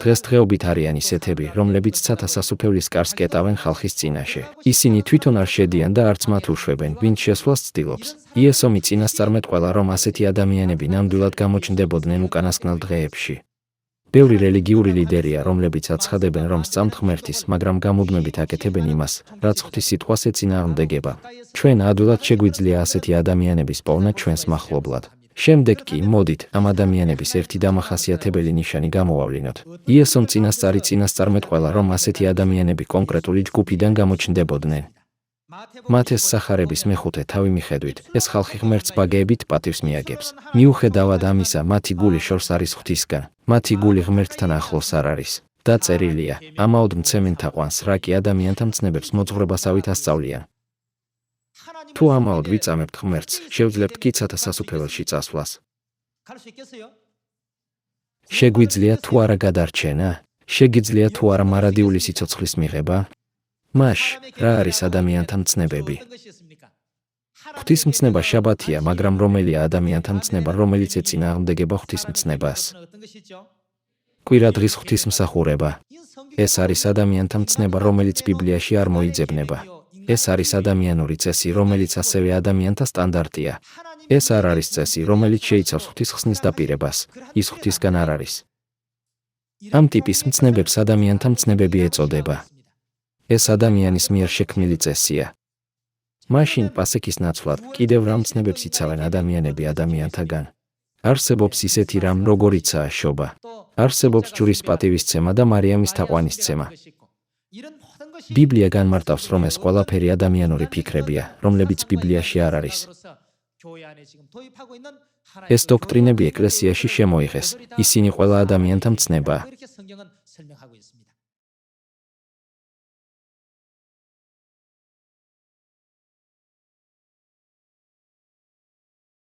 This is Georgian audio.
დღესდღეობით არიან ისეთები, რომლებიც ცათასასუფევლის კარს კეტავენ ხალხის წინაშე. ისინი თვითონ არ შედიან და არც მათ უშვებენ, ვინც შესვლას ცდილობს. იესომი წინასწარმეტყველა, რომ ასეთი ადამიანები ნამდვილად გამოჩნდებოდნენ უკანასკნელ დღეებში. ბევრი რელიგიური ლიდერია, რომლებიც აცხადებენ, რომ სწამთ ღმერთის, მაგრამ გამუდმებით აკეთებენ იმას, რაც ღვთის სიტყვას ეწინააღმდეგება. ჩვენ ადვილად შეგვიძლია ასეთი ადამიანების პოვნა ჩვენს მახლობლად. შემდეგ კი, მოდით, ამ ადამიანების ერთი დამახასიათებელი ნიშანი გამოვავლინოთ. იესომ წინასწარმეტყველა, რომ ასეთი ადამიანები კონკრეტული ჯგუფიდან გამოჩნდებოდნენ. მათეს სახარების მეხუთე თავი მიხედვით, ეს ხალხი ღმერთს ბაგეებით პატივს მიაგებს. მიუხედავად ამისა, მათი გული შორს არის ღვთისგან, მათი გული ღმერთთან ახლოს არ არის. დაწერილია, ამაოდ მცემენ თაყვანს, რა კი ადამიანთა მცნებებს მოძღვრებასავით ასწავლიან. თუ ამაოდ ვიწამებთ ღმერთს, შევძლებთ კი ცათასასუფეველში წასვლას. შეგვიძლია თუ არა გადარჩენა? შეგიძლია თუ არა მარადიული სიცოცხლის მიღება? მაშ, რა არის ადამიანთა მცნებები? ღვთის მცნება შაბათია, მაგრამ რომელია ადამიანთა მცნება, რომელიც ეწინააღმდეგება ღვთის მცნებას? კვირადღის ღვთისმსახურება. ეს არის ადამიანთა მცნება, რომელიც ბიბლიაში არ მოიძებნება. ეს არის ადამიანური წესი, რომელიც ასევე ადამიანთა სტანდარტია. ეს არ არის წესი, რომელიც შეიცავს ღვთის ხსნის დაპირებას. ის ღვთისგან არ არის. ამ ტიპის მცნებებს ადამიანთა მცნებები ეწოდება. ეს ადამიანის მიერ შექმნილი წესია. მაშინ პასექის ნაცვლად კიდევ რა მცნებებს იცავენ ადამიანები ადამიანთაგან? არსებობს ისეთი რამ, როგორიცაა შობა. არსებობს ჯვრის პატივისცემა და მარიამის თაყვანისცემა. ბიბლია განმარტავს, რომ ეს ყველაფერი ადამიანური ფიქრებია, რომლებიც ბიბლიაში არ არის. ეს დოქტრინები ეკლესიაში შემოიღეს, ისინი ყველა ადამიანთა მცნებაა.